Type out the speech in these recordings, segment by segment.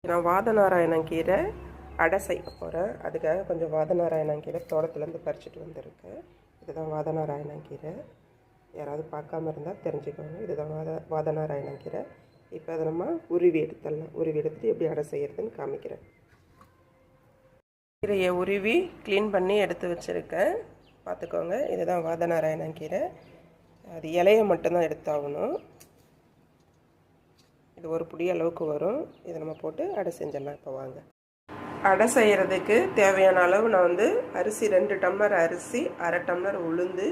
நான் வாதநாராயணங்கீரை அடை செய்ய போகிறேன். அதுக்காக கொஞ்சம் வாதநாராயணங்கீரை தோட்டத்துலேருந்து பறிச்சுட்டு வந்திருக்கேன். இதுதான் வாதநாராயணங்கீரை. யாராவது பார்க்காம இருந்தால் தெரிஞ்சுக்கோங்க. இதுதான் வாதநாராயணங்கீரை. இப்போ அதை நம்ம உருவி எடுத்துடலாம். உருவி எடுத்துட்டு எப்படி அடை செய்கிறதுன்னு காமிக்கிறேன். கீரையை உருவி க்ளீன் பண்ணி எடுத்து வச்சுருக்கேன். பார்த்துக்கோங்க. இதுதான் வாதநாராயணங்கீரை. அது இலையை மட்டும்தான் எடுத்தாகணும். இது ஒரு புடி அளவுக்கு வரும். இதை நம்ம போட்டு அடை செஞ்சிடலாம். இப்போ வாங்க. அடை செய்கிறதுக்கு தேவையான அளவு நான் அரிசி 2 டம்ளர் அரிசி, 1/2 டம்ளர் உளுந்து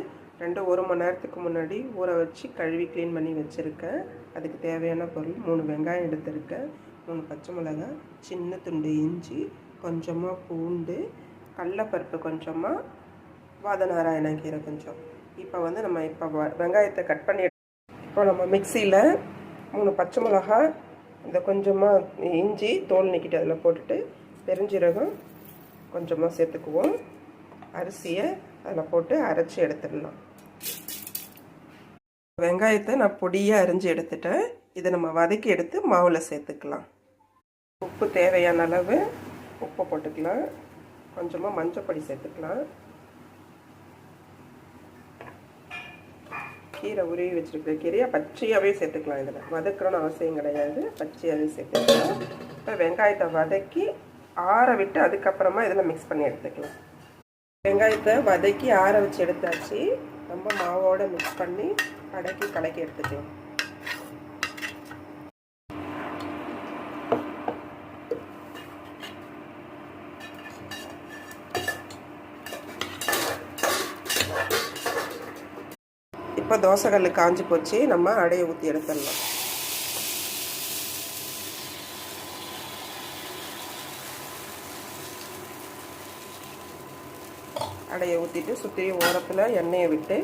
1 மணி நேரத்துக்கு முன்னாடி ஊற வச்சு கழுவி க்ளீன் பண்ணி வச்சுருக்கேன். அதுக்கு தேவையான பொருள் 3 வெங்காயம் எடுத்திருக்கேன், 3 பச்சை மிளகாய், சின்ன துண்டு இஞ்சி, கொஞ்சமாக பூண்டு, கடலைப்பருப்பு கொஞ்சமாக, வாதநாராயணங்கீரை கொஞ்சம். இப்போ நம்ம வெங்காயத்தை கட் பண்ணி இப்போ நம்ம மிக்சியில் 3 பச்சை மிளகாய், இந்த கொஞ்சமாக இஞ்சி தோல் நீக்கிட்டு அதில் போட்டுட்டு பெருஞ்சீரகம் கொஞ்சமாக சேர்த்துக்குவோம். அரிசியை அதில் போட்டு அரைச்சி எடுத்துடலாம். வெங்காயத்தை நான் பொடியாக அரிஞ்சு எடுத்துட்டேன். இதை நம்ம வதக்கி எடுத்து மாவில் சேர்த்துக்கலாம். உப்பு தேவையான அளவு உப்பு போட்டுக்கலாம். கொஞ்சமாக மஞ்சள் பொடி சேர்த்துக்கலாம். கீரை உருவி வச்சுருக்கிற கீரையை பச்சையாகவே சேர்த்துக்கலாம். இதில் வதக்கணும்னு அவசியம் கிடையாது, பச்சையாகவே சேர்த்துக்கலாம். இப்போ வெங்காயத்தை வதக்கி ஆற விட்டு அதுக்கப்புறமா இதில் மிக்ஸ் பண்ணி எடுத்துக்கலாம். வெங்காயத்தை வதக்கி ஆற வச்சு எடுத்தாச்சு. ரொம்ப மாவோடு மிக்ஸ் பண்ணி கலக்கி எடுத்துக்கலாம். இப்போ தோசைக்கல் காஞ்சி போச்சு. நம்ம அடையை ஊற்றி எடுத்துடலாம். அடையை ஊற்றிட்டு சுற்றி ஓரத்தில் எண்ணெயை விட்டு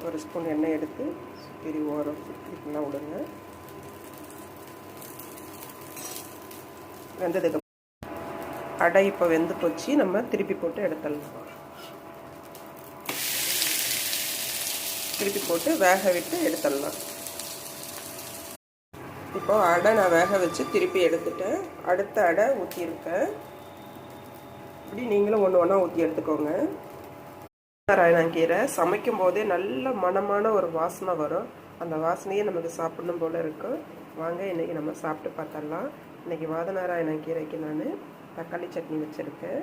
1 ஸ்பூன் எண்ணெய் எடுத்து சுற்றி ஓரம் சுற்றிலாம் விடுங்க. வெந்ததுக்கு அடை இப்போ வெந்து போச்சு. நம்ம திருப்பி போட்டு எடுத்துடலாம். திருப்பி போட்டு வேக விட்டு எடுத்துடலாம். இப்போது அடை நான் வேக வச்சு திருப்பி எடுத்துட்டேன். அடுத்த அடை ஊற்றியிருக்கேன். இப்படி நீங்களும் ஒன்றா ஊற்றி எடுத்துக்கோங்க. நாராயணங்கீரை சமைக்கும் போதே நல்ல மணமான ஒரு வாசனை வரும். அந்த வாசனையே நமக்கு சாப்பிடணும் போல் இருக்கும். வாங்க இன்றைக்கி நம்ம சாப்பிட்டு பார்த்தரலாம். இன்றைக்கி வாதநாராயணங்கீரைக்கு நான் தக்காளி சட்னி வச்சுருக்கேன்.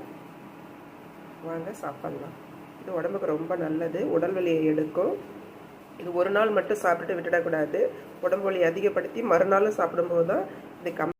வாங்க சாப்பிட்லாம். இது உடம்புக்கு ரொம்ப நல்லது, உடல் வலியை எடுக்கும். இது ஒரு நாள் மட்டும் சாப்பிட்டுட்டு விட்டுடக்கூடாது. உடம்பு வலி அதிகப்படுத்தி மறுநாளும் சாப்பிடும்போது தான் இது